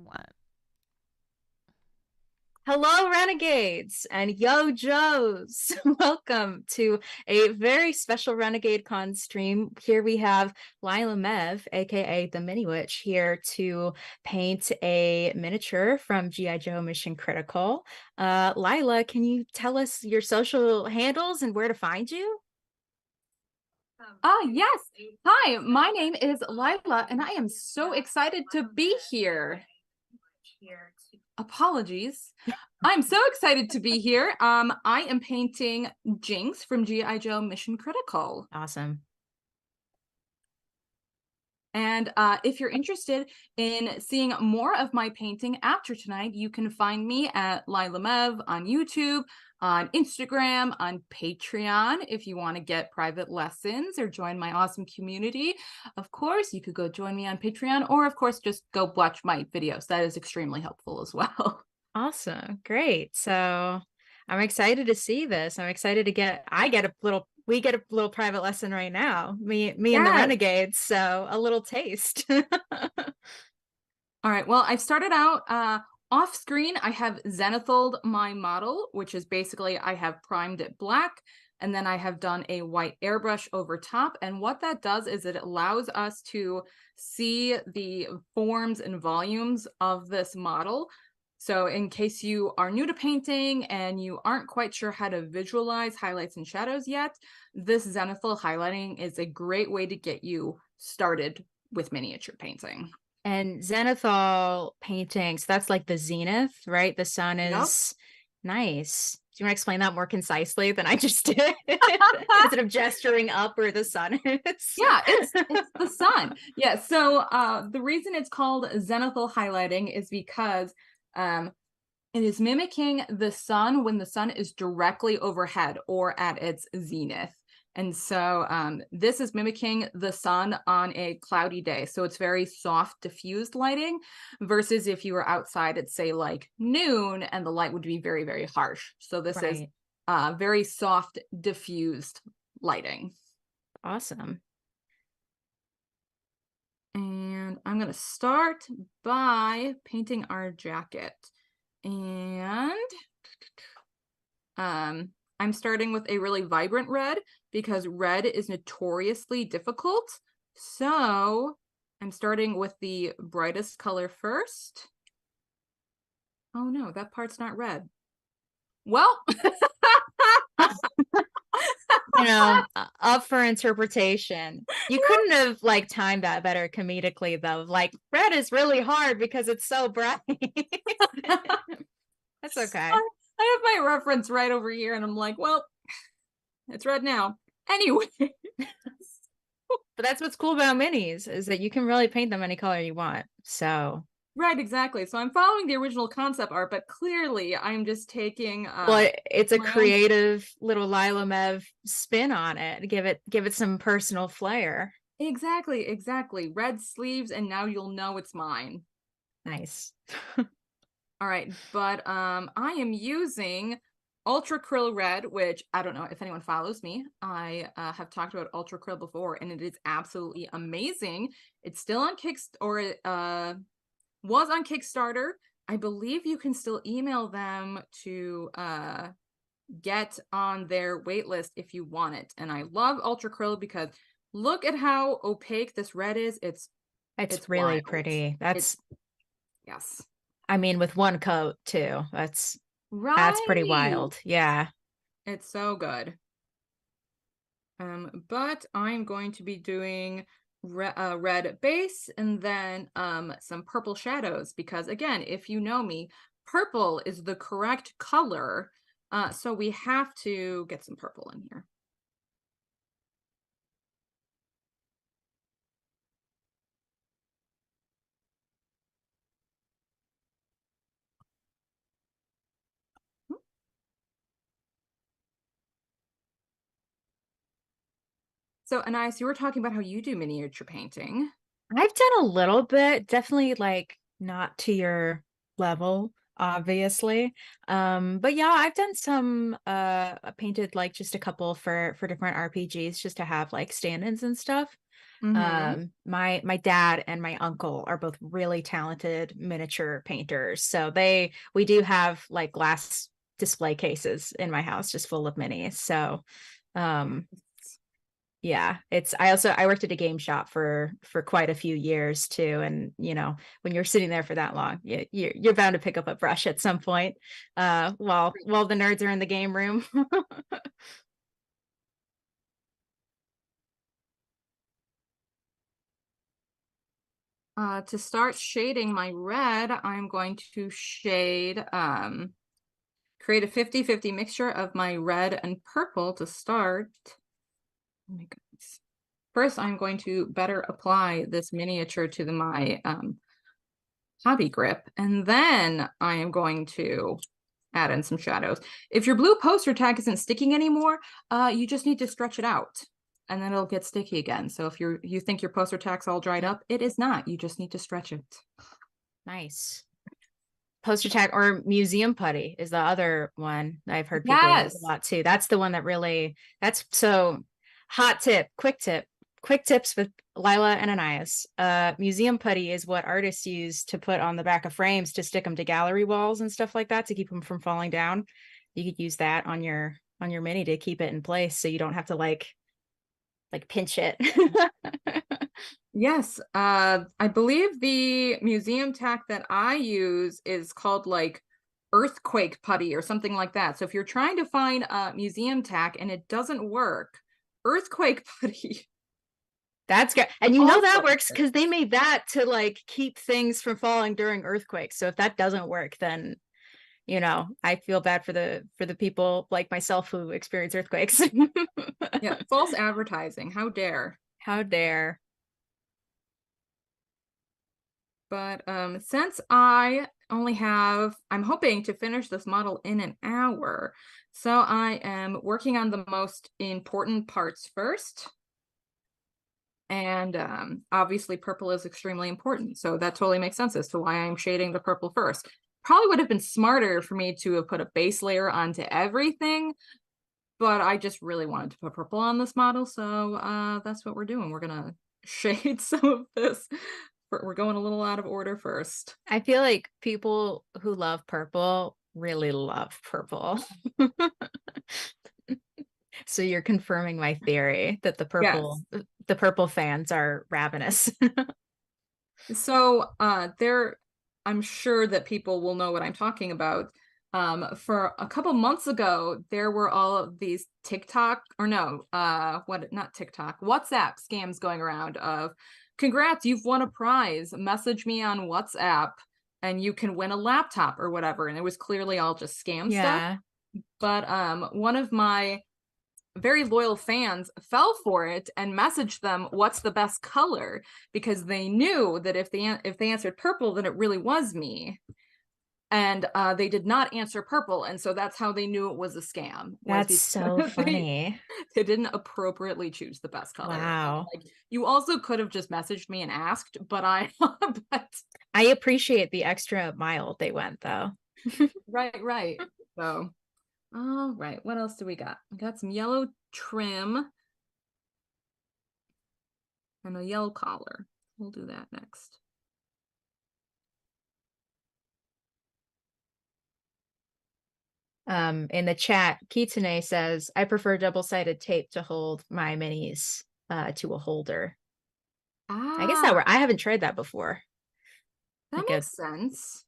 What? Hello, Renegades and Yo Joes. Welcome to a very special Renegade Con stream. Here we have Lyla Mev, aka the Mini Witch, here to paint a miniature from G.I. Joe Mission Critical. Lyla, can you tell us your social handles and where to find you? Yes. Hi, my name is Lyla, and I am so excited to be here. Apologies. I'm so excited to be here. I am painting Jinx from G.I. Joe Mission Critical. Awesome. And if you're interested in seeing more of my painting after tonight, you can find me at Lyla Mev on YouTube, on Instagram, on Patreon if you want to get private lessons or join my awesome community. Of course, you could go join me on Patreon, or of course, just go watch my videos. That is extremely helpful as well. Awesome. Great. So I'm excited to see this. I'm excited to we get a little private lesson right now. Me and the Yes. Renegades. So a little taste. All right. Well, I've started out off screen. I have zenithal my model, which is basically I have primed it black, and then I have done a white airbrush over top. And what that does is it allows us to see the forms and volumes of this model. So in case you are new to painting and you aren't quite sure how to visualize highlights and shadows yet, this zenithal highlighting is a great way to get you started with miniature painting. And zenithal paintings, that's like the zenith, right? The sun Yep. is nice. Do you want to explain that more concisely than I just did? Instead of gesturing up where the sun is. Yeah, it's the sun. Yeah, so the reason it's called zenithal highlighting is because it is mimicking the sun when the sun is directly overhead or at its zenith. And so this is mimicking the sun on a cloudy day. So it's very soft, diffused lighting versus if you were outside at, say, like noon, and the light would be very, very harsh. So this is very soft, diffused lighting. Awesome. And I'm going to start by painting our jacket. And I'm starting with a really vibrant red because red is notoriously difficult. So I'm starting with the brightest color first. Oh no, that part's not red. Well, up for interpretation. You couldn't have like timed that better comedically though. Like red is really hard because it's so bright. That's okay. I have my reference right over here and I'm like, well, it's red now. Anyway. But that's what's cool about minis is that you can really paint them any color you want. So right, exactly. So I'm following the original concept art, but clearly I'm just taking well, it's a creative own... little Lyla Mev spin on it. Give it some personal flair. Exactly. Red sleeves, and now you'll know it's mine. Nice. All right, but I am using Ultra Krill Red, which I don't know if anyone follows me. I have talked about Ultra Krill before, and it is absolutely amazing. It's still on Kickstarter, or was on Kickstarter. I believe you can still email them to get on their waitlist if you want it. And I love Ultra Krill because look at how opaque this red is. It's really wild. pretty. Yes. I mean, with one coat too. That's pretty wild. Yeah. It's so good. But I'm going to be doing red base and then some purple shadows because again, if you know me, purple is the correct color. So we have to get some purple in here. So, Anais, you were talking about how you do miniature painting. I've done a little bit, definitely like not to your level, obviously. But yeah, I've done some painted like just a couple for different RPGs just to have like stand-ins and stuff. Mm-hmm. My dad and my uncle are both really talented miniature painters. So we do have like glass display cases in my house just full of minis. So um yeah, I worked at a game shop for quite a few years too, and when you're sitting there for that long, you're bound to pick up a brush at some point, while the nerds are in the game room. To start shading my red, I'm going to create a 50-50 mixture of my red and purple to start. Oh my goodness. First, I'm going to better apply this miniature to my hobby grip, and then I am going to add in some shadows. If your blue poster tag isn't sticking anymore, you just need to stretch it out, and then it'll get sticky again. So if you think your poster tag's all dried up, it is not. You just need to stretch it. Nice. Poster tag or museum putty is the other one I've heard people use a Yes. lot too. That's the one that really, that's so hot tip, quick tips with Lyla and Anais. Museum putty is what artists use to put on the back of frames to stick them to gallery walls and stuff like that to keep them from falling down. You could use that on your mini to keep it in place so you don't have to like pinch it. Yes, I believe the museum tack that I use is called like earthquake putty or something like that. So if you're trying to find a museum tack and it doesn't work, earthquake putty That's good. And that also works because they works. made that to like keep things from falling during earthquakes. So if that doesn't work, then I feel bad for the people like myself who experience earthquakes. Yeah, false advertising. How dare. How dare. But since I'm hoping to finish this model in an hour. So I am working on the most important parts first. And obviously purple is extremely important. So that totally makes sense as to why I'm shading the purple first. Probably would have been smarter for me to have put a base layer onto everything, but I just really wanted to put purple on this model. So that's what we're doing. We're gonna shade some of this. We're going a little out of order first. I feel like people who love purple really love purple. So you're confirming my theory that Yes. the purple fans are ravenous. So I'm sure that people will know what I'm talking about. For a couple months ago, there were all of these TikTok or no, what not TikTok, WhatsApp scams going around of congrats, you've won a prize. Message me on WhatsApp and you can win a laptop or whatever. And it was clearly all just scam stuff. Yeah. But one of my very loyal fans fell for it and messaged them what's the best color because they knew that if they answered purple then it really was me, and they did not answer purple, and so that's how they knew it was a scam, was That's because so they funny. they didn't appropriately choose the best color. And Wow. like you also could have just messaged me and asked, but I but I appreciate the extra mile they went though. right, so all right, what else do we got? We got some yellow trim and a yellow collar. We'll do that next. In the chat, Kitsune says, I prefer double-sided tape to hold my minis to a holder. I guess Ah, I haven't tried that before. that Like a makes sense.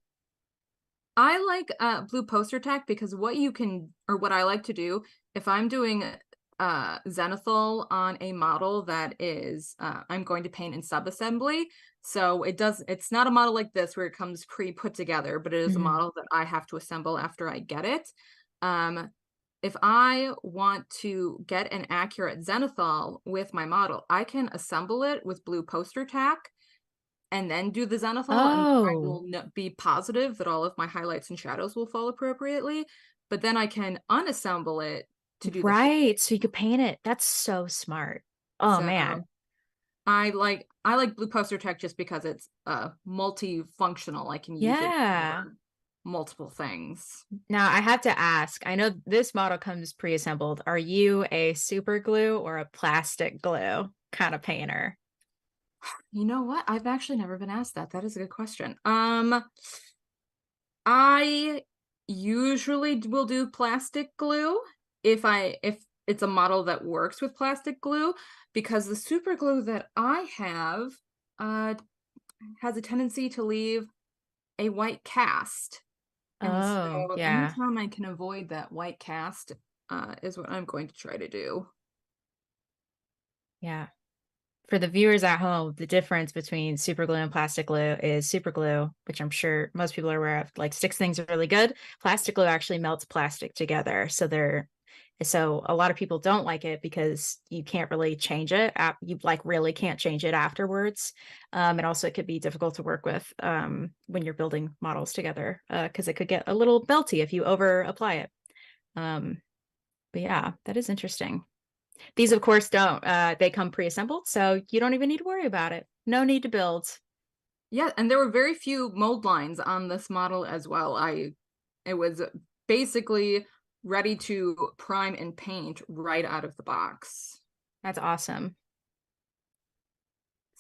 I like blue poster tack because what I like to do if I'm doing zenithal on a model that is I'm going to paint in subassembly. So it's not a model like this where it comes pre-put together, but it is a Mhm. model that I have to assemble after I get it. Um, if I want to get an accurate zenithal with my model, I can assemble it with blue poster tack and then do the zenithal, and I Oh, will be positive that all of my highlights and shadows will fall appropriately. But then I can unassemble it to do the right. shading. So you could paint it. That's so smart. Oh So man. I like blue poster tech just because it's multifunctional. I can use it Yeah. for multiple things. Now I have to ask, I know this model comes pre-assembled. Are you a super glue or a plastic glue kind of painter? You know what? I've actually never been asked that. That is a good question. I usually will do plastic glue if it's a model that works with plastic glue, because the super glue that I have uh has a tendency to leave a white cast. And Oh, so yeah. anytime I can avoid that white cast is what I'm going to try to do. Yeah. For the viewers at home, the difference between super glue and plastic glue is super glue, which I'm sure most people are aware of, like sticks things really good. Plastic glue actually melts plastic together. So a lot of people don't like it because you can't really change it. You like really can't change it afterwards. And also it could be difficult to work with when you're building models together because it could get a little belty if you over apply it. Um, but yeah, that is interesting. These, of course, don't. They come pre-assembled, so you don't even need to worry about it. No need to build. Yeah, and there were very few mold lines on this model as well. It was basically ready to prime and paint right out of the box. That's awesome.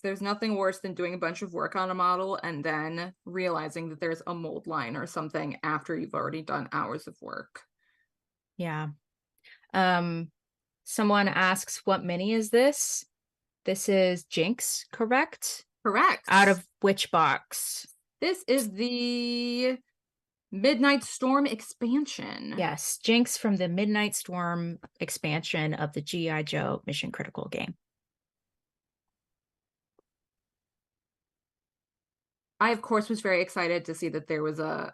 There's nothing worse than doing a bunch of work on a model and then realizing that there's a mold line or something after you've already done hours of work. Yeah. Um, Someone asks, what mini is this? This is Jinx, correct? Out Correct. of which box? This is the Midnight Storm expansion. Yes, Jinx from the Midnight Storm expansion of the G.I. Joe Mission Critical game. I, of course, was very excited to see that there was a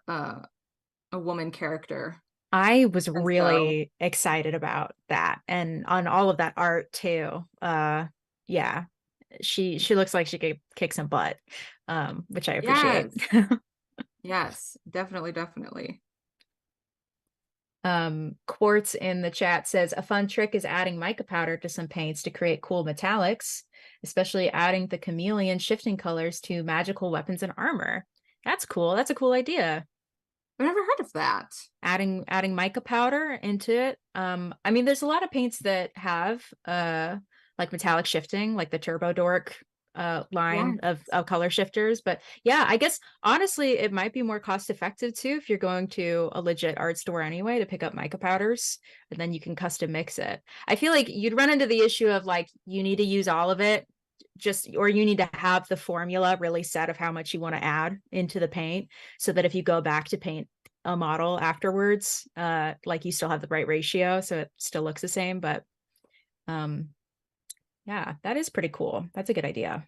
woman character. I was And so, really excited about that and on all of that art too. Yeah, she looks like she could kick some butt, which I appreciate. yes, yes, definitely, definitely. Quartz in the chat says a fun trick is adding mica powder to some paints to create cool metallics, especially adding the chameleon shifting colors to magical weapons and armor. That's cool. That's a cool idea. I've never heard of that. Adding mica powder into it. I mean, there's a lot of paints that have like metallic shifting, like the Turbo Dork line Yes. of color shifters. But yeah, I guess honestly, it might be more cost effective too if you're going to a legit art store anyway to pick up mica powders, and then you can custom mix it. I feel like you'd run into the issue of like you need to use all of it just or you need to have the formula really set of how much you want to add into the paint so that if you go back to paint a model afterwards, like you still have the right ratio so it still looks the same. But um yeah, that is pretty cool. That's a good idea.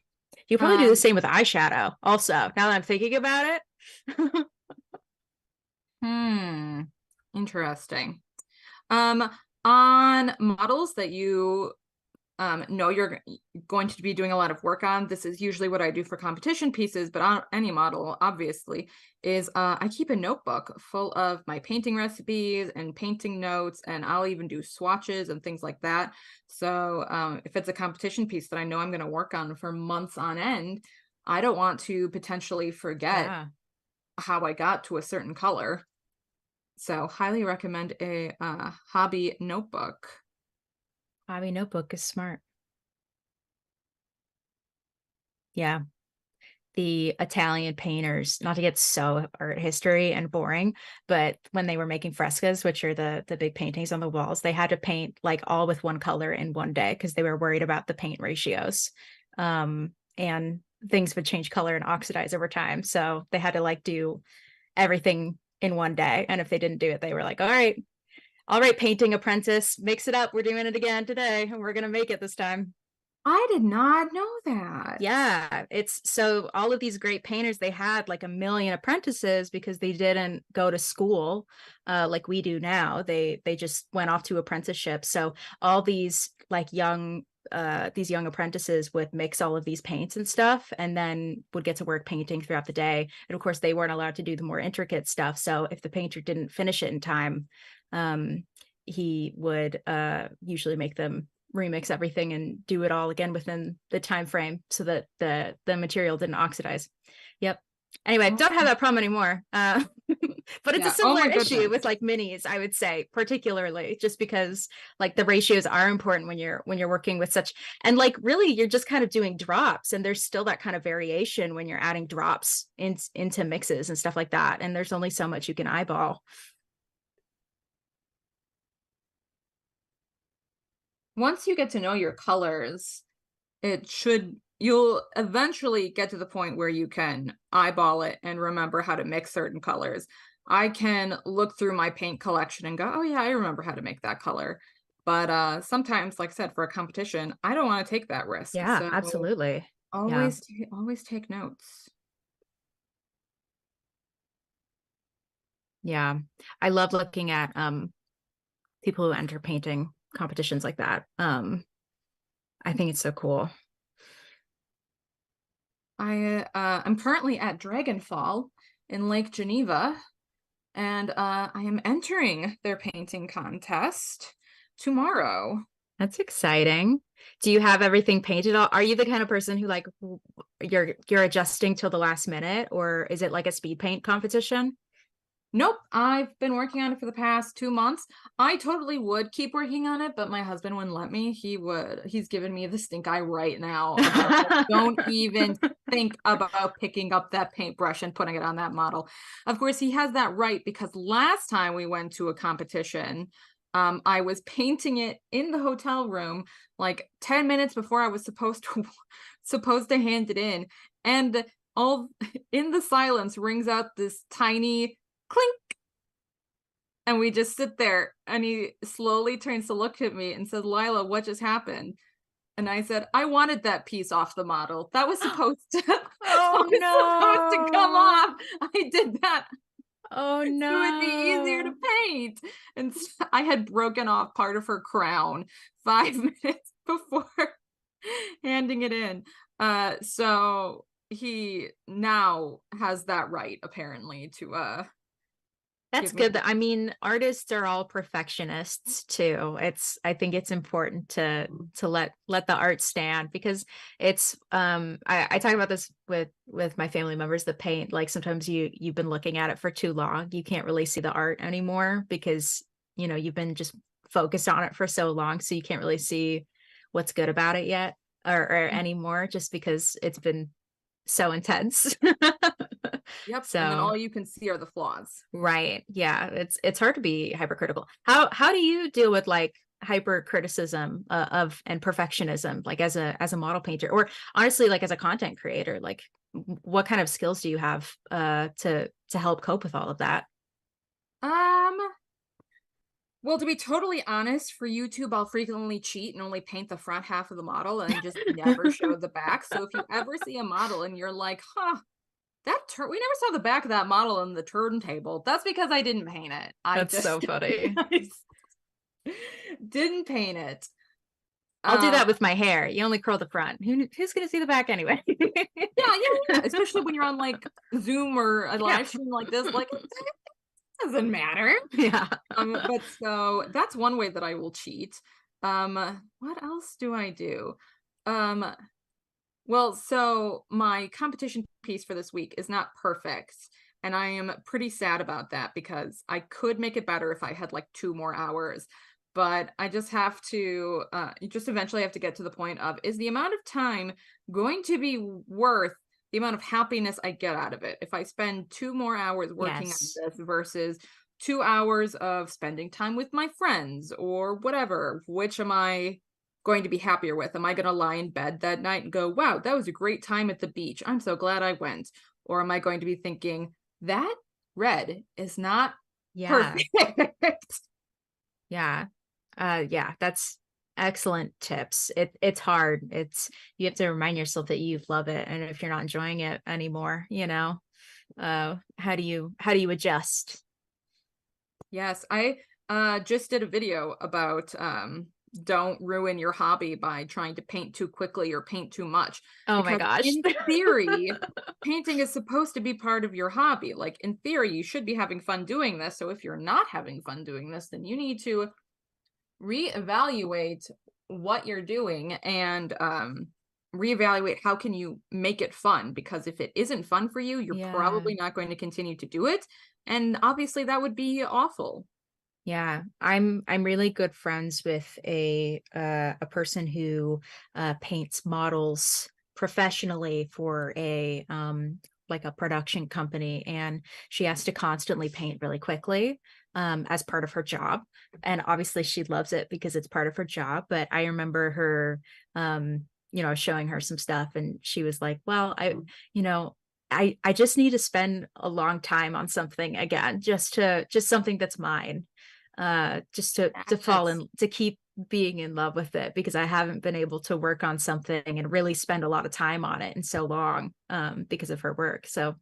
You probably do the Um, same with eyeshadow also, now that I'm thinking about it. hmm. Interesting. Um, on models that you know you're going to be doing a lot of work on, this is usually what I do for competition pieces, but on any model, obviously, is I keep a notebook full of my painting recipes and painting notes, and I'll even do swatches and things like that. So if it's a competition piece that I know I'm going to work on for months on end, I don't want to potentially forget Yeah, how I got to a certain color. So highly recommend a hobby notebook. hobby notebook is smart. Yeah, the Italian painters, not to get so art history and boring, but when they were making frescoes, which are the big paintings on the walls, they had to paint like all with one color in one day because they were worried about the paint ratios. And things would change color and oxidize over time. So they had to like do everything in one day. And if they didn't do it, they were like, all right, painting apprentice, mix it up. We're doing it again today, and we're gonna make it this time. I did not know that. Yeah, it's so all of these great painters, they had like a million apprentices because they didn't go to school like we do now. They just went off to apprenticeship. So all these young apprentices would mix all of these paints and stuff and then would get to work painting throughout the day. And of course, they weren't allowed to do the more intricate stuff. So if the painter didn't finish it in time, um, he would usually make them remix everything and do it all again within the time frame so that the material didn't oxidize. Yep. Anyway, Oh, don't have that problem anymore. But it's a yeah. Oh similar my issue goodness. with like minis, I would say, particularly just because like the ratios are important when you're working with such, and like really you're just kind of doing drops, and there's still that kind of variation when you're adding drops into mixes and stuff like that. And there's only so much you can eyeball. Once you get to know your colors, you'll eventually get to the point where you can eyeball it and remember how to mix certain colors. I can look through my paint collection and go, oh yeah, I remember how to make that color. But sometimes, like I said, for a competition, I don't want to take that risk. Yeah, So absolutely. Yeah. always take notes. Yeah. I love looking at people who enter painting competitions like that. I think it's so cool. I'm currently at Dragonfall in Lake Geneva, and I am entering their painting contest tomorrow. That's exciting. Do you have everything painted? Are you the kind of person who like you're adjusting till the last minute, or is it like a speed paint competition? Nope, I've been working on it for the past 2 months. I totally would keep working on it, but my husband wouldn't let me. He's giving me the stink eye right now about like, don't even think about picking up that paintbrush and putting it on that model. Of course, he has that right because last time we went to a competition, I was painting it in the hotel room like 10 minutes before I was supposed to hand it in, and all in the silence rings out this tiny clink, and we just sit there, and he slowly turns to look at me and says, Lyla, what just happened? And I said, I wanted that piece off the model. That was supposed to that Oh was supposed to come no. off. I did that Oh so it'd be easier to no. paint. And I had broken off part of her crown 5 minutes before handing it in. So he now has that right apparently to That's give me good. the I mean, artists are all perfectionists too. I think it's important to let the art stand, because it's I talk about this with my family members that paint. Like sometimes you've been looking at it for too long. You can't really see the art anymore because you've been just focused on it for so long, so you can't really see what's good about it yet, or anymore, just because it's been so intense. Yep, and then So all you can see are the flaws. right. Yeah. It's hard to be hypercritical. How do you deal with like hypercriticism of and perfectionism, like as a model painter, or honestly like as a content creator? Like what kind of skills do you have to help cope with all of that? Um, well, to be totally honest, for YouTube, I'll frequently cheat and only paint the front half of the model and just never show the back. So if you ever see a model and you're like, huh, we never saw the back of that model in the turntable, that's because I didn't paint it. I That's so just funny. I didn't paint it. I'll do Uh, that with my hair. You only curl the front. Who's gonna see the back anyway? yeah. Especially when you're on like Zoom or a Yeah. live stream like this, like it doesn't matter. Yeah. But so that's one way that I will cheat. What else do I do? Um, well, so my competition piece for this week is not perfect, and I am pretty sad about that because I could make it better if I had like 2 more hours. But I just have to, you just eventually have to get to the point of, is the amount of time going to be worth the amount of happiness I get out of it? If I spend 2 more hours working on Yes. this versus 2 hours of spending time with my friends or whatever, which am I going to be happier with? Am I going to lie in bed that night and go, wow, that was a great time at the beach. I'm so glad I went. Or am I going to be thinking, that red is not Yeah. perfect? Yeah. Yeah, that's excellent tips. It's hard. You have to remind yourself that you love it. And if you're not enjoying it anymore, how do you adjust? Yes, I just did a video about don't ruin your hobby by trying to paint too quickly or paint too much. Oh my Because gosh. in theory, painting is supposed to be part of your hobby. Like in theory, you should be having fun doing this. So if you're not having fun doing this, then you need to reevaluate what you're doing and reevaluate how can you make it fun, because if it isn't fun for you, you're Yeah. probably not going to continue to do it, and obviously that would be awful. Yeah, I'm really good friends with a person who paints models professionally for a like a production company, and she has to constantly paint really quickly as part of her job. And obviously she loves it because it's part of her job, but I remember her showing her some stuff, and she was like, "Well, you know, I just need to spend a long time on something again, just something that's mine, just to fall Yes. in, to keep being in love with it, because I haven't been able to work on something and really spend a lot of time on it in so long because of her work." So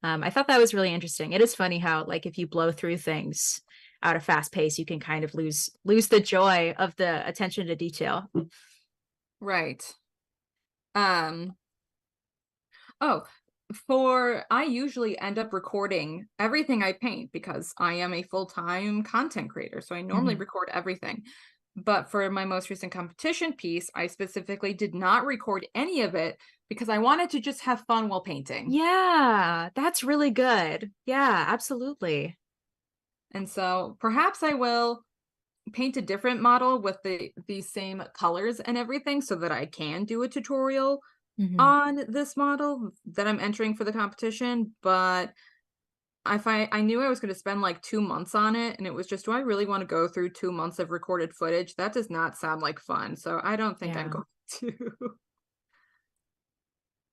I thought that was really interesting. It is funny how, like, if you blow through things at a fast pace, you can kind of lose the joy of the attention to detail. Right. Um, oh, for I usually end up recording everything I paint because I am a full-time content creator, so I normally Mhm. record everything. But for my most recent competition piece, I specifically did not record any of it because I wanted to just have fun while painting. Yeah, that's really good. Yeah, absolutely. And so perhaps I will paint a different model with the same colors and everything so that I can do a tutorial Mhm. on this model that I'm entering for the competition, but I knew I was gonna spend, like, 2 months on it, and it was just, do I really wanna go through 2 months of recorded footage? That does not sound like fun, so I don't think I'm Yeah. going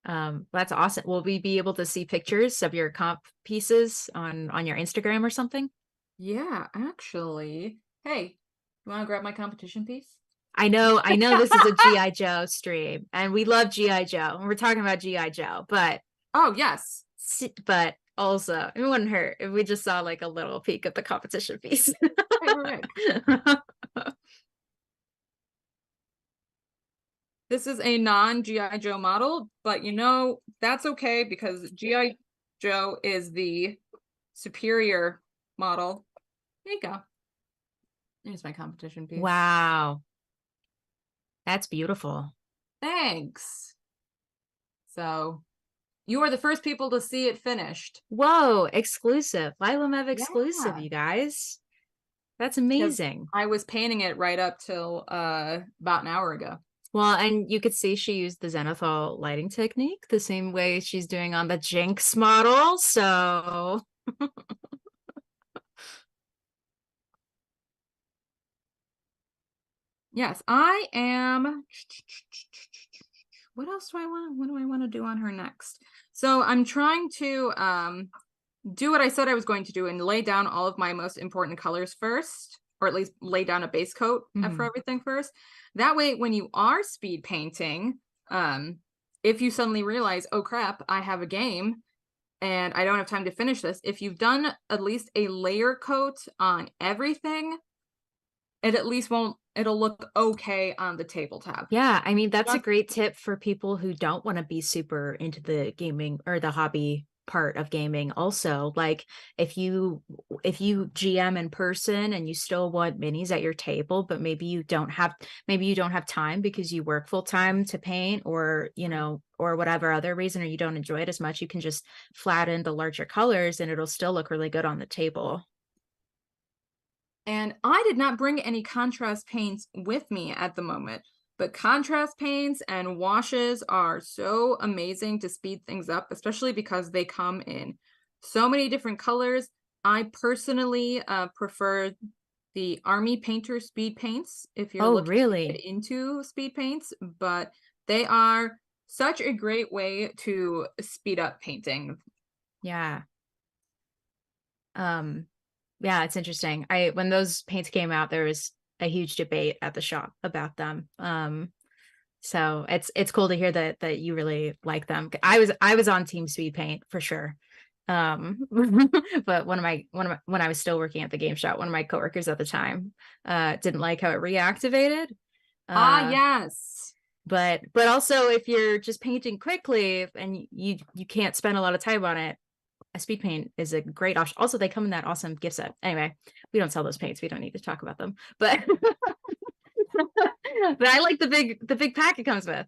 to. That's awesome. Will we be able to see pictures of your comp pieces on your Instagram or something? Yeah, actually. Hey, you wanna grab my competition piece? I know this is a GI Joe stream, and we love GI Joe, and we're talking about GI Joe, Oh, yes. but also it wouldn't hurt if we just saw like a little peek of the competition piece. Right, right, right. This is a non-GI Joe model, but, that's okay because GI Joe is the superior model. There you go. Here's my competition piece. Wow, that's beautiful. Thanks. So, you are the first people to see it finished. Whoa, exclusive. Lyla Mev exclusive, Yeah. you guys. That's Because amazing. I was painting it right up till about an hour ago. Well, and you could see she used the zenithal lighting technique the same way she's doing on the Jinx model. So, Yes, I am. What else do I want? What do I want to do on her next? So I'm trying to do what I said I was going to do and lay down all of my most important colors first, or at least lay down a base coat for mhm. everything first. That way, when you are speed painting, if you suddenly realize, oh crap, I have a game and I don't have time to finish this, if you've done at least a layer coat on everything, it at least won't, it'll look okay on the tabletop. Yeah, I mean, that's a Just great tip for people who don't want to be super into the gaming or the hobby part of gaming also. Like, if you GM in person and you still want minis at your table, but maybe you don't have time because you work full time to paint, or or whatever other reason, or you don't enjoy it as much, you can just flatten the larger colors and it'll still look really good on the table. And I did not bring any contrast paints with me at the moment, but contrast paints and washes are so amazing to speed things up, especially because they come in so many different colors. I personally prefer the Army Painter speed paints if you're Oh, looking to really? get into speed paints, but they are such a great way to speed up painting. Yeah. Um, yeah, it's interesting. When those paints came out, there was a huge debate at the shop about them. So it's cool to hear that you really like them. I was on Team Speed Paint for sure. Um, but when I was still working at the game shop, one of my coworkers at the time didn't like how it reactivated. Ah, Uh, yes. but also if you're just painting quickly and you can't spend a lot of time on it, a speed paint is a great option. Also, they come in that awesome gift set. Anyway, we don't sell those paints. We don't need to talk about them. But but I like the big pack it comes with.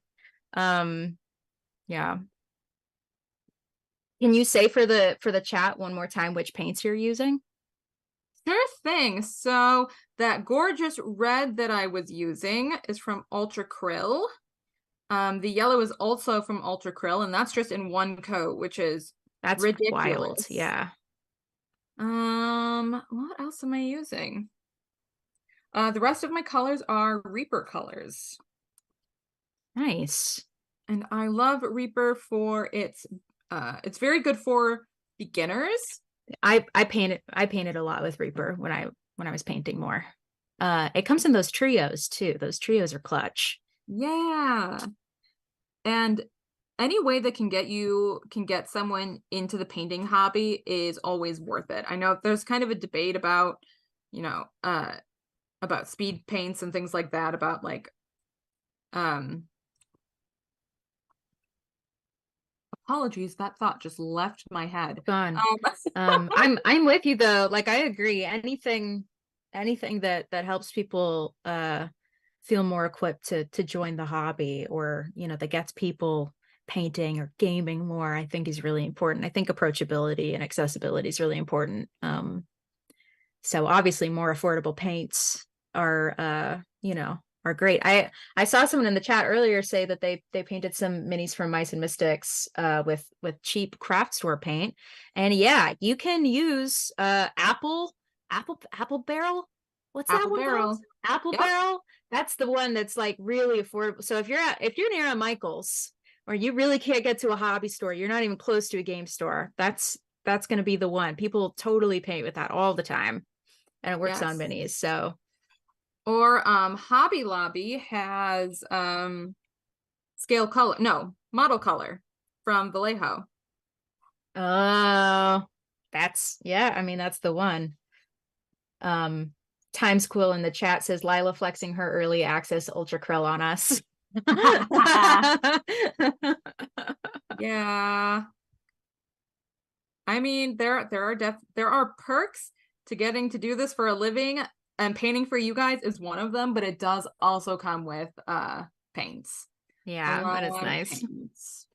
Yeah. Can you say for the chat one more time which paints you're using? Sure thing. So that gorgeous red that I was using is from Ultra Krill. The yellow is also from Ultra Krill, and that's just in one coat, which is That's wild. ridiculous. Yeah. What else am I using? The rest of my colors are Reaper colors. Nice. And I love Reaper for it's very good for beginners. I painted a lot with Reaper when I was painting more. It comes in those trios too. Those trios are clutch. Yeah. And any way that can get someone into the painting hobby is always worth it. I know there's kind of a debate about, you know, about speed paints and things like that, about like um apologies, that thought just left my head. Gone. I'm with you though. Like I agree. Anything that helps people feel more equipped to join the hobby, or that gets people painting or gaming more, I think is really important. I think approachability and accessibility is really important. So obviously more affordable paints are great. I saw someone in the chat earlier say that they painted some minis from Mice and Mystics with cheap craft store paint. And yeah, you can use apple barrel. What's that Apple one called? barrel. Apple Yep. barrel. That's the one that's like really affordable. So if you're near a Michael's, or you really can't get to a hobby store, you're not even close to a game store, that's going to be the one. People totally paint with that all the time, and it works on Yes. minis. So Or Hobby Lobby has scale color, no, model color from Vallejo. oh, that's yeah, I mean that's the one. um Times Quill in the chat says Lyla flexing her early access ultra krill on us. Yeah. I mean, there are perks to getting to do this for a living, and painting for you guys is one of them, but it does also come with paints. A Yeah, that is lot of nice. paints.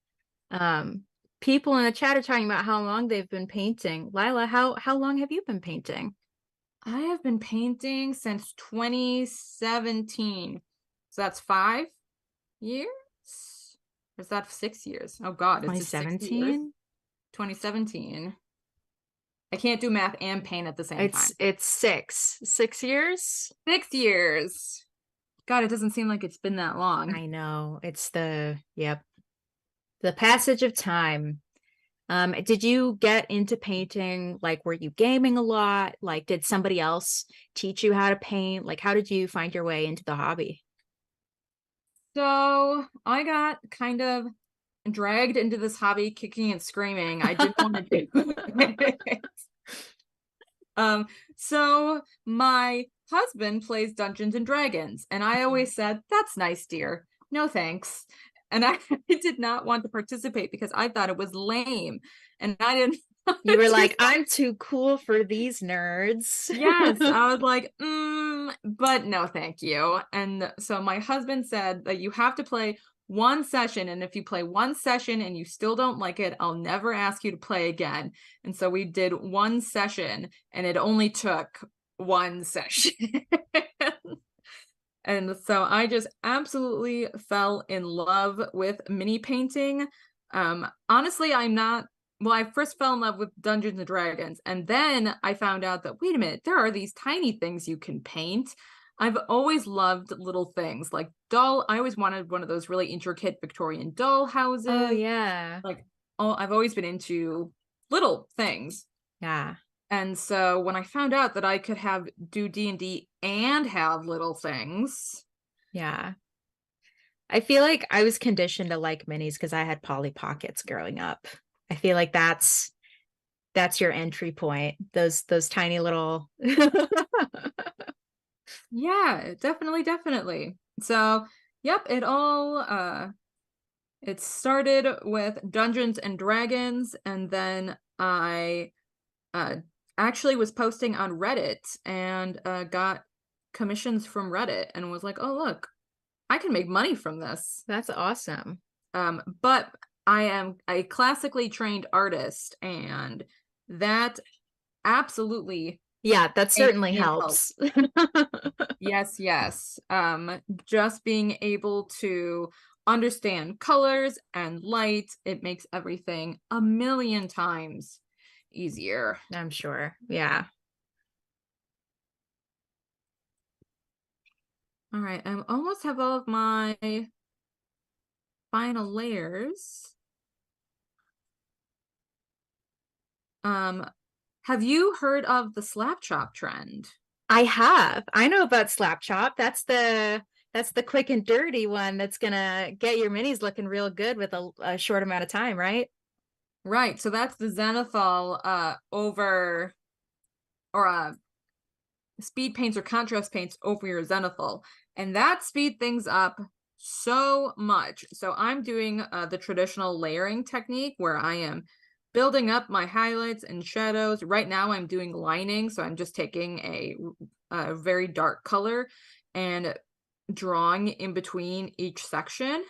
um People in the chat are talking about how long they've been painting. Lyla, how long have you been painting? I have been painting since 2017. So that's 5 years? Or is that 6 years? Oh God, is it 6 years? 2017. 2017. I can't do math and paint at the same time. It's 6 years. 6 years. God, it doesn't seem like it's been that long. I know. It's yep, the passage of time. Did you get into painting? Like, were you gaming a lot? Like, did somebody else teach you how to paint? Like, how did you find your way into the hobby? So I got kind of dragged into this hobby kicking and screaming. I didn't want to do it. So my husband plays Dungeons and Dragons, and I always said, "That's nice, dear. No thanks." And I did not want to participate because I thought it was lame, and I didn't. You were like, I'm too cool for these nerds. Yes, I was like, but no, thank you. And so my husband said that you have to play one session, and if you play one session and you still don't like it, I'll never ask you to play again. And so we did one session, and it only took one session. And so I just absolutely fell in love with mini painting. Honestly, I first fell in love with Dungeons and Dragons, and then I found out that, wait a minute, there are these tiny things you can paint. I've always loved little things like I always wanted one of those really intricate Victorian doll Oh houses. yeah. Like, I've always been into little things. Yeah. And so when I found out that I could do D&D and have little things. Yeah. I feel like I was conditioned to like minis because I had Polly Pockets growing up. I feel like that's your entry point. Those tiny little Yeah, definitely. So, yep, it started with Dungeons and Dragons, and then I uh actually was posting on Reddit and got commissions from Reddit and was like, "Oh, look, I can make money from this." That's awesome. But I am a classically trained artist, and that absolutely Yeah, that makes certainly me help. helps. Yes, yes. Just being able to understand colors and light, it makes everything a million times easier. I'm sure. Yeah. All right, I almost have all of my final layers. Um, have you heard of the slap chop trend? I have. I know about slap chop. That's the quick and dirty one that's gonna get your minis looking real good with a short amount of time, right? Right, so that's the zenithal over or speed paints or contrast paints over your zenithal, and that speed things up so much. So I'm doing the traditional layering technique where I am building up my highlights and shadows. Right now I'm doing lining, so I'm just taking a very dark color and drawing in between each section.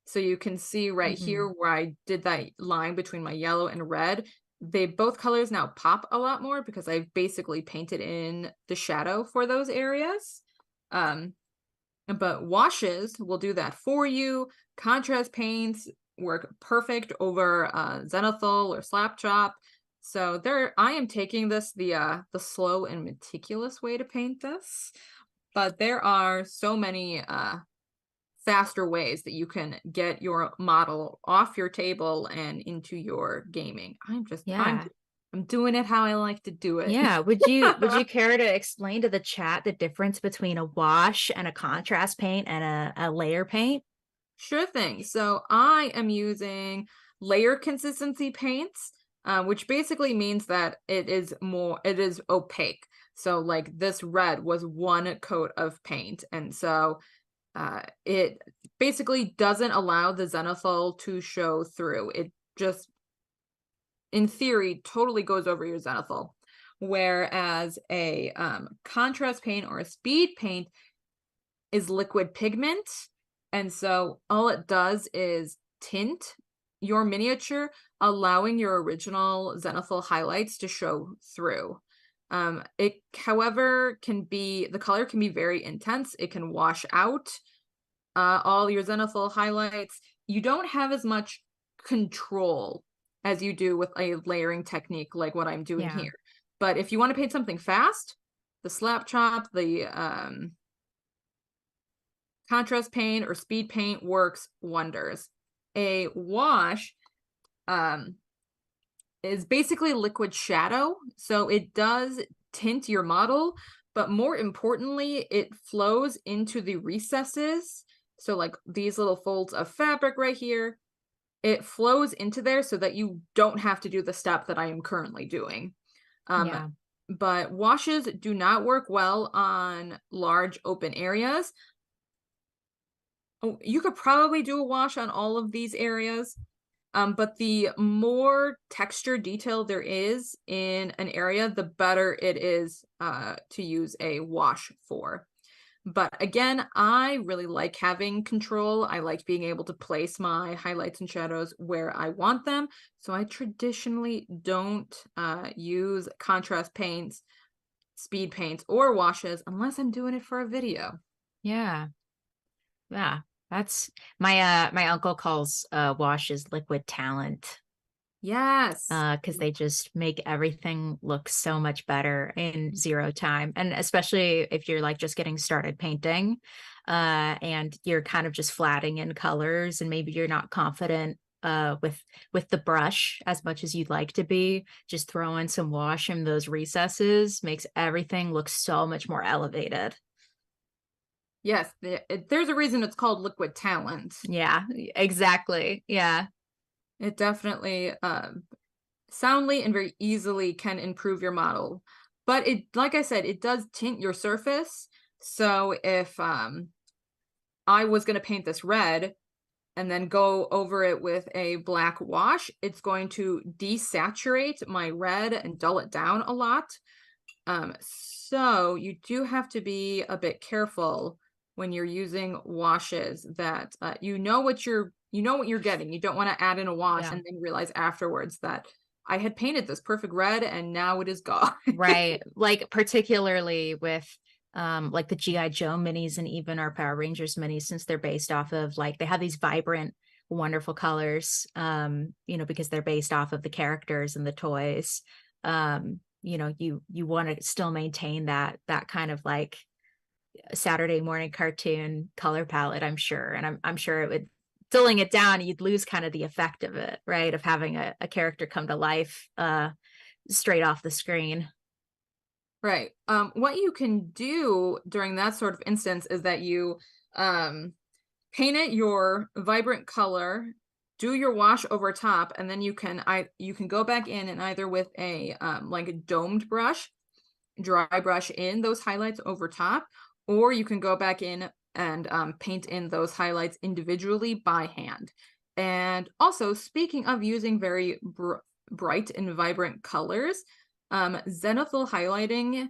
So you can see right here Hmm. where I did that line between my yellow and red. They both colors now pop a lot more because I've basically painted in the shadow for those areas. Um, but washes will do that for you. Contrast paints work perfect over zenithal or slap chop. So there, I am taking this the slow and meticulous way to paint this. But there are so many faster ways that you can get your model off your table and into your gaming. Yeah. I'm doing it how I like to do it. Yeah. Would you care to explain to the chat the difference between a wash and a contrast paint and a layer paint? Sure thing. So I am using layer consistency paints, which basically means that it is opaque. So like this red was one coat of paint, and so it basically doesn't allow the zenithal to show through. It just, in theory, totally goes over your zenithal. Whereas a contrast paint or a speed paint is liquid pigment. And so all it does is tint your miniature, allowing your original zenithal highlights to show through. It, however, the color can be very intense. It can wash out all your zenithal highlights. You don't have as much control as you do with a layering technique like what I'm doing Yeah. here. But if you want to paint something fast, the slap chop, the contrast paint or speed paint works wonders. A wash um, is basically liquid shadow, so it does tint your model, but more importantly, it flows into the recesses. So like these little folds of fabric right here, it flows into there so that you don't have to do the step that I am currently doing. Um, Yeah. but washes do not work well on large open areas. Oh, you could probably do a wash on all of these areas, but the more texture detail there is in an area, the better it is to use a wash for. But again, I really like having control. I like being able to place my highlights and shadows where I want them. So I traditionally don't use contrast paints, speed paints, or washes unless I'm doing it for a video. Yeah. Yeah. That's my uncle calls washes liquid talent. Yes. Because they just make everything look so much better in zero time. And especially if you're like just getting started painting, and you're kind of just flatting in colors, and maybe you're not confident with the brush as much as you'd like to be, just throw in some wash in those recesses makes everything look so much more elevated. Yes, there's a reason it's called liquid talent. Yeah, exactly. Yeah. It definitely soundly and very easily can improve your model. But it, like I said, it does tint your surface. So if I was going to paint this red and then go over it with a black wash, it's going to desaturate my red and dull it down a lot. So you do have to be a bit careful when you're using washes that you know what you're you know what you're getting. You don't want to add in a wash Yeah. and then realize afterwards that I had painted this perfect red and now it is gone. Right. Like particularly with like the GI Joe minis and even our Power Rangers minis, since they're based off of like they have these vibrant, wonderful colors, you know, because they're based off of the characters and the toys. You know, you want to still maintain that kind of like Saturday morning cartoon color palette, I'm sure. And I'm sure it would, dulling it down, you'd lose kind of the effect of it, right? Of having a character come to life straight off the screen. Right. What you can do during that sort of instance is that you um paint it your vibrant color, do your wash over top, and then you can go back in and either with a like a domed brush, dry brush in those highlights over top, or you can go back in and paint in those highlights individually by hand. And also, speaking of using very bright and vibrant colors, zenithal highlighting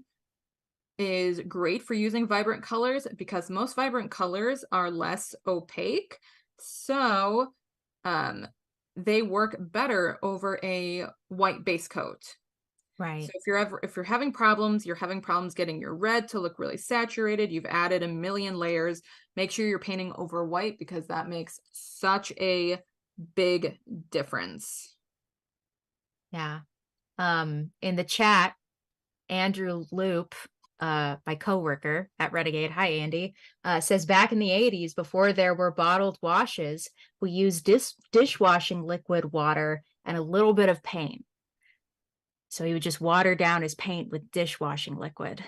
is great for using vibrant colors because most vibrant colors are less opaque. So um, they work better over a white base coat. So Right. if you're having problems, you're having problems getting your red to look really saturated, you've added a million layers, make sure you're painting over white because that makes such a big difference. Yeah. In the chat, Andrew Loop, my coworker at Renegade, hi Andy, says back in the 80s, before there were bottled washes, we used dishwashing liquid water and a little bit of paint. So he would just water down his paint with dishwashing liquid.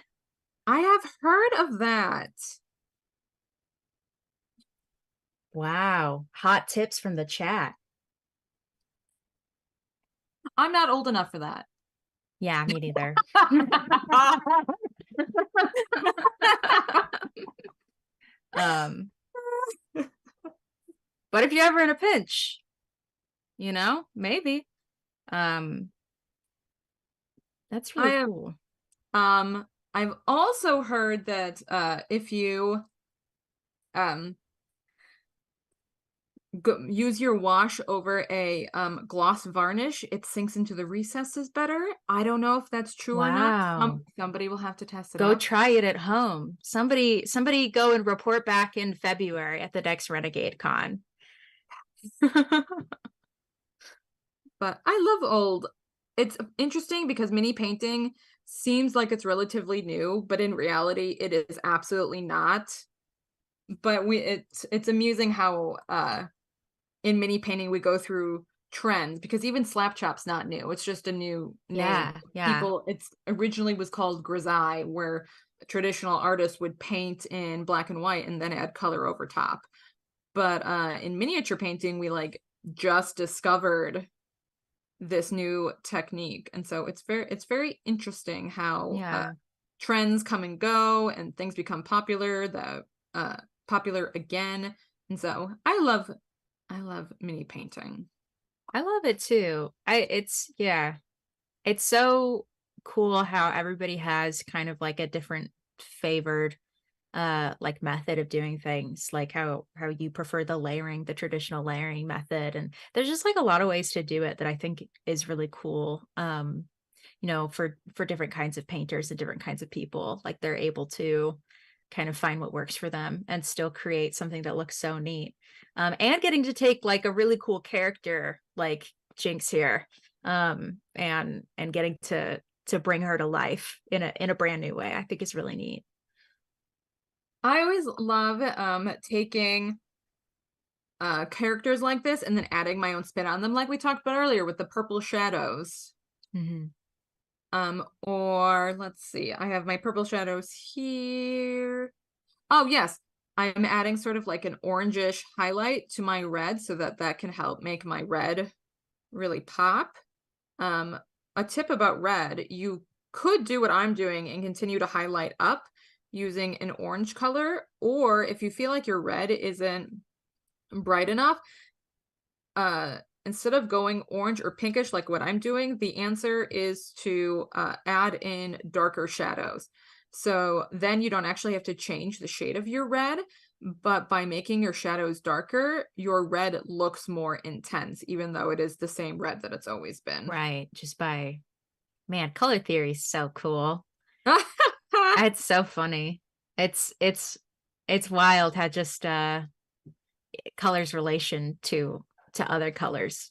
I have heard of that. Wow. Hot tips from the chat. I'm not old enough for that. Yeah, me neither. um, but if you're ever in a pinch, you know, maybe. Um, that's I really have cool. I've also heard that if you um use your wash over a gloss varnish, it sinks into the recesses better. I don't know if that's true or not. Wow. Somebody will have to test it Go out. try it at home. Somebody go and report back in February at the next Renegade Con. But I love old. It's interesting because mini painting seems like it's relatively new, but in reality it is absolutely not. But it's amusing how in mini painting we go through trends because even slap chop's not new. It's just a new name. Yeah, yeah, People, it's originally was called grisaille, where traditional artists would paint in black and white and then add color over top. But in miniature painting, we like just discovered this new technique, and so it's very interesting how yeah. trends come and go and things become popular, the popular again. And so I love mini painting. I love it too. Yeah, it's so cool how everybody has kind of like a different favored like method of doing things, like how you prefer the layering, the traditional layering method. And there's just like a lot of ways to do it that I think is really cool. You know, for different kinds of painters and different kinds of people, like they're able to kind of find what works for them and still create something that looks so neat. And getting to take like a really cool character like Jinx here, and getting to bring her to life in a brand new way, I think is really neat. I always love taking characters like this and then adding my own spin on them, like we talked about earlier with the purple shadows. Mm-hmm. Or let's see, I have my purple shadows here. Oh, yes. I'm adding sort of like an orangish highlight to my red so that that can help make my red really pop. Um, a tip about red, you could do what I'm doing and continue to highlight up using an orange color, or if you feel like your red isn't bright enough, uh, instead of going orange or pinkish like what I'm doing, the answer is to add in darker shadows. So then you don't actually have to change the shade of your red, but by making your shadows darker, your red looks more intense, even though it is the same red that it's always been. Right. Just by man, color theory is so cool. It's so funny. It's it's wild how just color's relation to other colors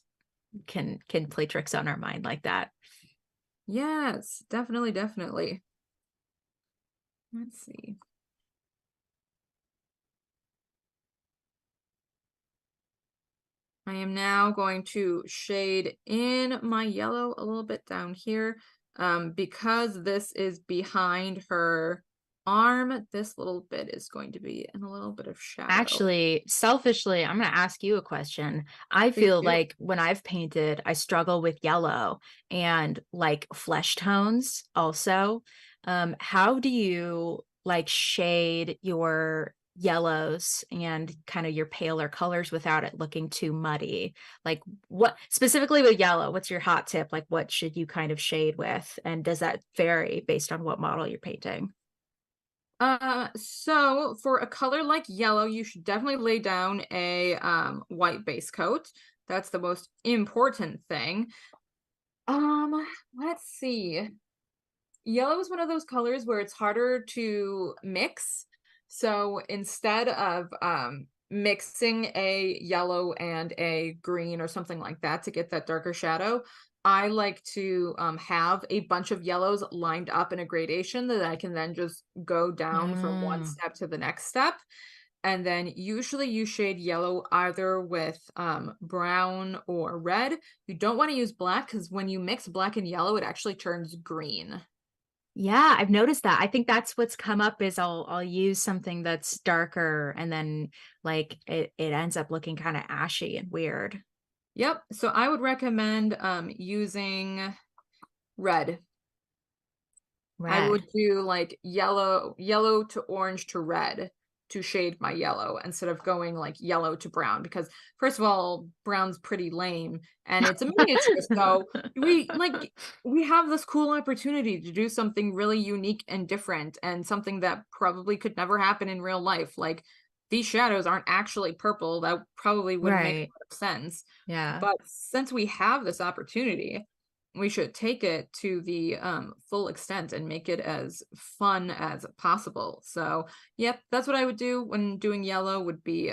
can play tricks on our mind like that. Yes, definitely, definitely. Let's see. I am now going to shade in my yellow a little bit down here. Because this is behind her arm, this little bit is going to be in a little bit of shadow. Actually, selfishly, I'm going to ask you a question. I Please feel do. like when I've painted, I struggle with yellow and like flesh tones also. How do you like shade your yellows and kind of your paler colors without it looking too muddy? Like what specifically with yellow, what's your hot tip? Like what should you kind of shade with? And does that vary based on what model you're painting? So for a color like yellow, you should definitely lay down a white base coat. That's the most important thing. Let's see. Yellow is one of those colors where it's harder to mix. So instead of mixing a yellow and a green or something like that to get that darker shadow, I like to have a bunch of yellows lined up in a gradation that I can then just go down from one Mm. step to the next step. And then usually you shade yellow either with brown or red. You don't want to use black because when you mix black and yellow, it actually turns green. Yeah, I've noticed that. I think that's what's come up is I'll use something that's darker and then like it ends up looking kind of ashy and weird. Yep. So I would recommend using red. I would Red. do like yellow to orange to red to shade my yellow instead of going like yellow to brown because first of all, brown's pretty lame and it's a miniature, so we like we have this cool opportunity to do something really unique and different and something that probably could never happen in real life. Like these shadows aren't actually purple. That probably wouldn't make a Right. lot of sense. Yeah. But since we have this opportunity, we should take it to the full extent and make it as fun as possible. So, yep, that's what I would do when doing yellow would be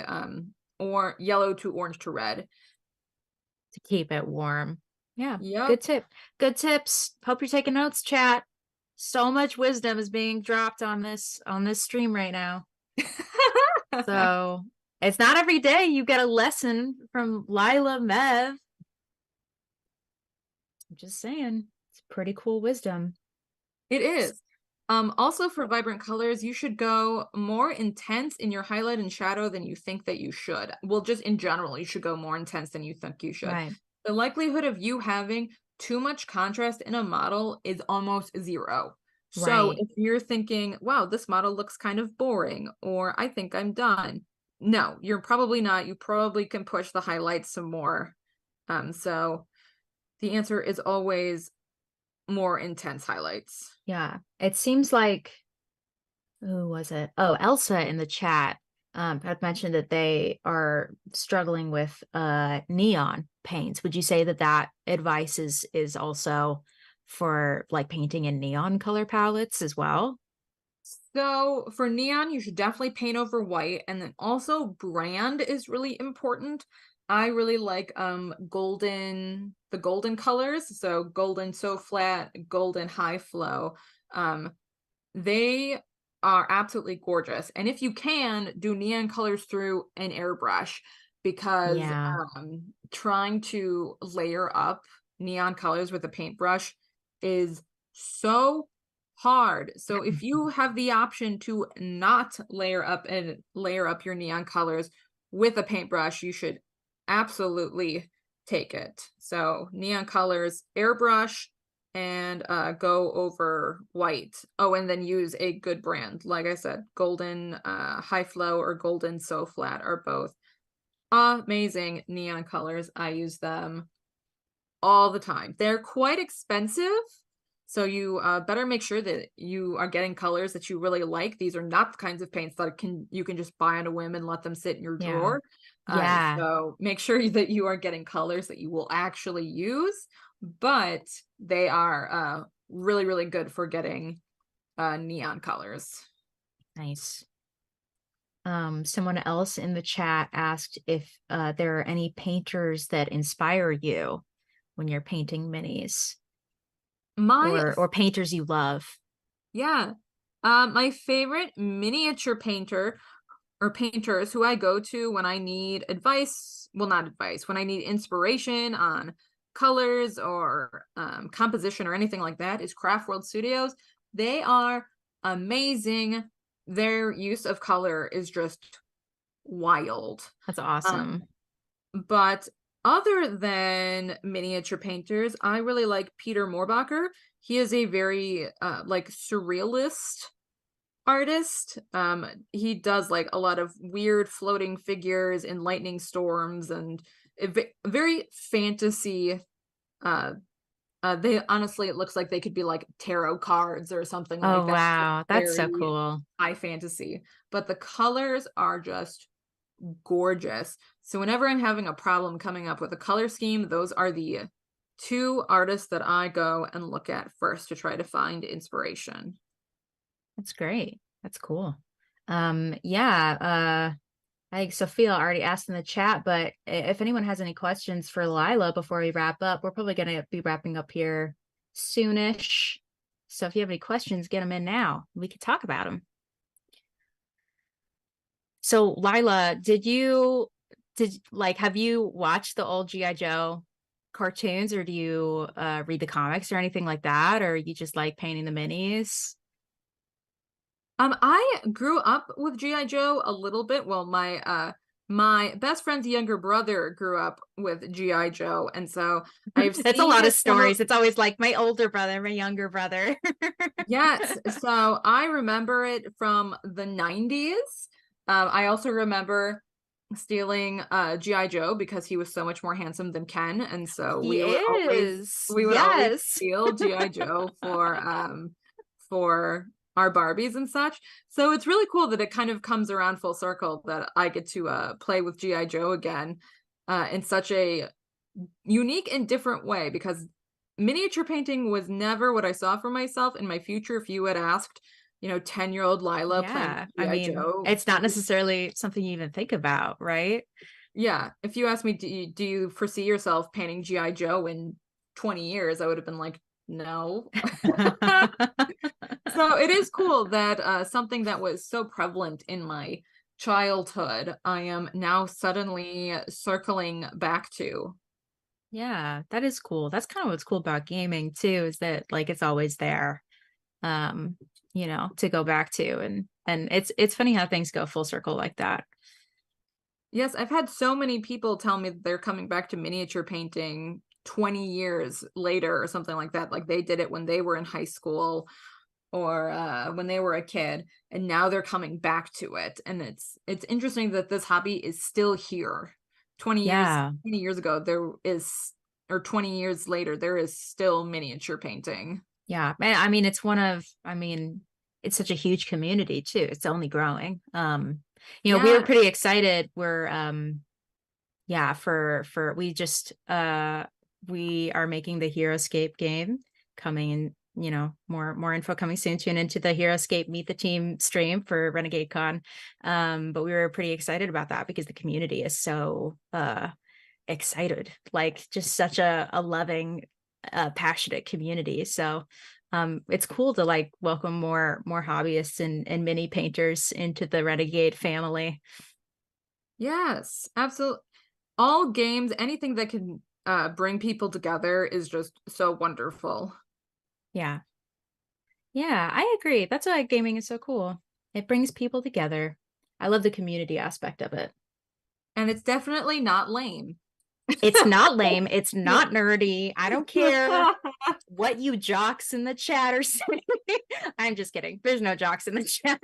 or yellow to orange to red. To keep it warm. Yeah. Yep. Good tip. Good tips. Hope you're taking notes, chat. So much wisdom is being dropped on this stream right now. So it's not every day you get a lesson from Lila Mev. I'm just saying, it's pretty cool wisdom. It is. Also for vibrant colors, you should go more intense in your highlight and shadow than you think that you should. Well, just in general, you should go more intense than you think you should. Right. The likelihood of you having too much contrast in a model is almost zero. So Right. if you're thinking, wow, this model looks kind of boring, or I think I'm done. No, you're probably not. You probably can push the highlights some more. So the answer is always more intense highlights. Yeah. It seems like who was it? Oh, Elsa in the chat had mentioned that they are struggling with neon paints. Would you say that that advice is also for like painting in neon color palettes as well? So for neon, you should definitely paint over white, and then also brand is really important. I really like the golden colors, so golden so flat, golden high flow. Um they are absolutely gorgeous. And if you can, do neon colors through an airbrush because Yeah. trying to layer up neon colors with a paintbrush is so hard. So if you have the option to not layer up your neon colors with a paintbrush, you should absolutely take it. So neon colors, airbrush, and go over white. Oh, and then use a good brand. Like I said, golden high flow or golden so flat are both amazing neon colors. I use them all the time. They're quite expensive, So you better make sure that you are getting colors that you really like. These are not the kinds of paints that you can just buy on a whim and let them sit in your Yeah. drawer. Yeah. So make sure that you are getting colors that you will actually use, but they are really, really good for getting neon colors. Nice. Someone else in the chat asked if there are any painters that inspire you when you're painting minis, My or painters you love. Yeah. My favorite miniature painter or painters who I go to when I need advice, well, not advice, when I need inspiration on colors or composition or anything like that, is Craft World Studios. They are amazing. Their use of color is just wild. That's Um, awesome. but other than miniature painters, I really like Peter Moorbacher. He is a very like surrealist artist. He does like a lot of weird floating figures in lightning storms and very fantasy. Uh, they honestly, it looks like they could be like tarot cards or something like Oh, that. Just wow. That's so very cool. high fantasy, but the colors are just gorgeous. So whenever I'm having a problem coming up with a color scheme, those are the two artists that I go and look at first to try to find inspiration. That's great. That's cool. Yeah, I think Sophia already asked in the chat, but if anyone has any questions for Lila before we wrap up, we're probably going to be wrapping up here soonish. So if you have any questions, get them in now. We could talk about them. So Lila, have you watched the old G.I. Joe cartoons, or do you read the comics or anything like that? Or you just like painting the minis? I grew up with G.I. Joe a little bit. Well, my best friend's younger brother grew up with G.I. Joe, and so I've That's a lot seen of some of stories. It's always like my older brother, my younger brother. yes, so I remember it from the 90s. I also remember stealing G.I. Joe because he was so much more handsome than Ken, and so He we would always is. we would always Yes. steal G.I. Joe for our Barbies and such. So it's really cool that it kind of comes around full circle that I get to play with G.I. Joe again in such a unique and different way, because miniature painting was never what I saw for myself in my future. If you had asked, 10-year-old Lyla playing Yeah. I G.I. mean, Joe, it's not necessarily something you even think about, right? yeah, if you asked me, do you foresee yourself painting G.I. Joe in 20 years, I would have been like, no. So it is cool that something that was so prevalent in my childhood, I am now suddenly circling back to. Yeah, that is cool. That's kind of what's cool about gaming too, is that like it's always there, um, to go back to, and it's funny how things go full circle like that. Yes, I've had so many people tell me that they're coming back to miniature painting 20 years later or something like that. Like they did it when they were in high school or when they were a kid, and now they're coming back to it. And it's interesting that this hobby is still here. Yeah. 20 years ago, there is, or 20 years later, there is still miniature painting. Yeah. And I mean, it's such a huge community too. It's only growing. We were Yeah. pretty excited. Yeah, for we are making the Heroescape game coming in, more info coming soon. Tune into the Heroescape Meet the Team stream for Renegade Con. But we were pretty excited about that because the community is so excited, like just such a loving, passionate community. So it's cool to like welcome more hobbyists and mini painters into the Renegade family. Yes, absolutely. All games, anything that can bring people together is just so wonderful. Yeah. Yeah, I agree. That's why gaming is so cool. It brings people together. I love the community aspect of it. And it's definitely not lame. It's not lame. It's not nerdy. I don't care what you jocks in the chat are saying. I'm just kidding. There's no jocks in the chat.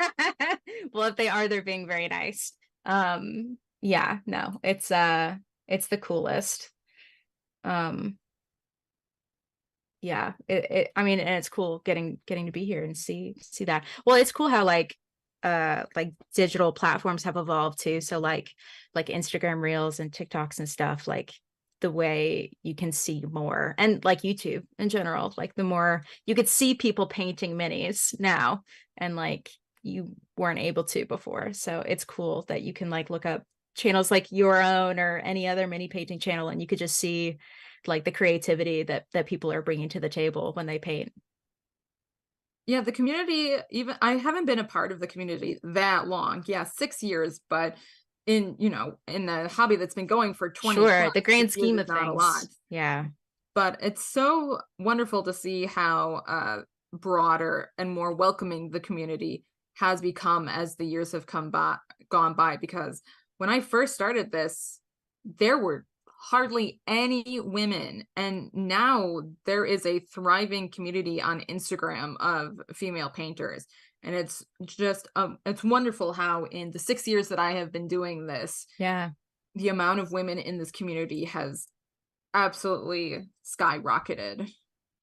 Well, if they are, they're being very nice. Yeah, no, it's the coolest. Um, yeah, I mean, and it's cool getting to be here and see that. Well, it's cool how like digital platforms have evolved too. So like Instagram Reels and TikToks and stuff, like the way you can see more, and like YouTube in general, like the more you could see people painting minis now, and like you weren't able to before. So it's cool that you can like look up channels like your own or any other mini painting channel, and you could just see like the creativity that people are bringing to the table when they paint. Yeah, the community, even I haven't been a part of the community that long. Yeah, 6 years, but in a hobby that's been going for 20 Sure, plus, the 6 grand years scheme is of not a lot. things. Yeah. But it's so wonderful to see how, broader and more welcoming the community has become as the years have gone by, because when I first started this, there were hardly any women, and now there is a thriving community on Instagram of female painters, and it's just, it's wonderful how in the 6 years that I have been doing this, Yeah. the amount of women in this community has absolutely skyrocketed.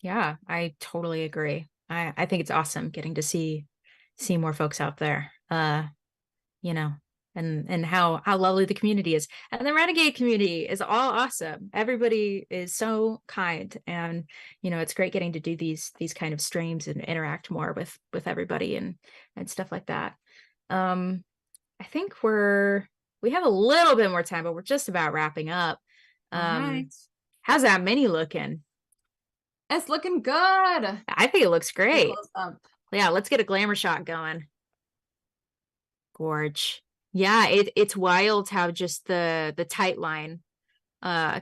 Yeah, I totally agree. I think it's awesome getting to see more folks out there. You know, and how lovely the community is. And the Renegade community is all awesome. Everybody is so kind, and it's great getting to do these kind of streams and interact more with everybody and stuff like that. Um, I think we have a little bit more time, but we're just about wrapping up. All right. How's that mini looking? It's looking good. I think it looks Get great. close up. Yeah, let's get a glamour shot going. Gorge. Yeah, it's wild how just the tight line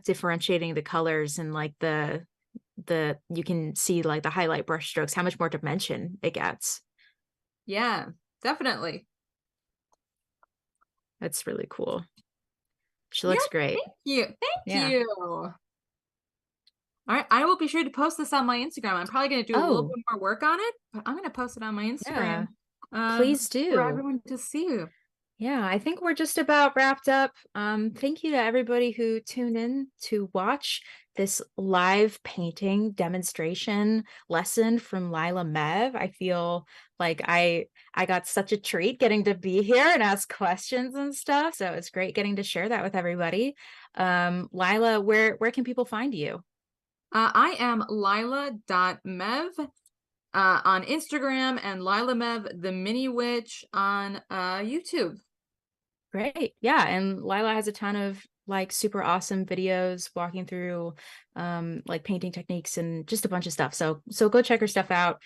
differentiating the colors, and like the you can see like the highlight brush strokes, how much more dimension it gets. Yeah, definitely. That's really cool. She Yeah, looks great. thank you. Thank Yeah. you. All right, I will be sure to post this on my Instagram. I'm probably going to do a little Oh, bit more work on it, but I'm going to post it on my yeah. Instagram Please for do. everyone to see. Yeah, I think we're just about wrapped up. Thank you to everybody who tuned in to watch this live painting demonstration lesson from Lyla Mev. I feel like I got such a treat getting to be here and ask questions and stuff. So it's great getting to share that with everybody. Lyla, where can people find you? I am Lyla.mev on Instagram, and Lyla Mev, the mini witch, on YouTube. Great. Yeah, and Lila has a ton of like super awesome videos walking through like painting techniques and just a bunch of stuff. So go check her stuff out.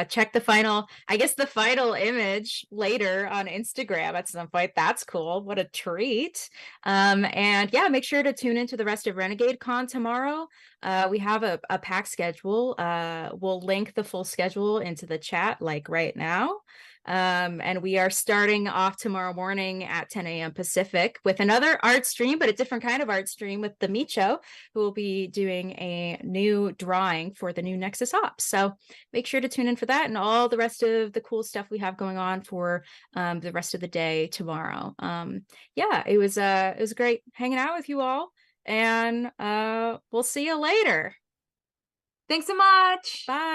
Check the final image later on Instagram at some point. That's cool. What a treat. And yeah, make sure to tune into the rest of Renegade Con tomorrow. We have a packed schedule. We'll link the full schedule into the chat like right now. And we are starting off tomorrow morning at 10 a.m. Pacific with another art stream, but a different kind of art stream with the Micho, who will be doing a new drawing for the new Nexus Ops. So make sure to tune in for that and all the rest of the cool stuff we have going on for the rest of the day tomorrow. Yeah, it was great hanging out with you all, and we'll see you later. Thanks so much. Bye.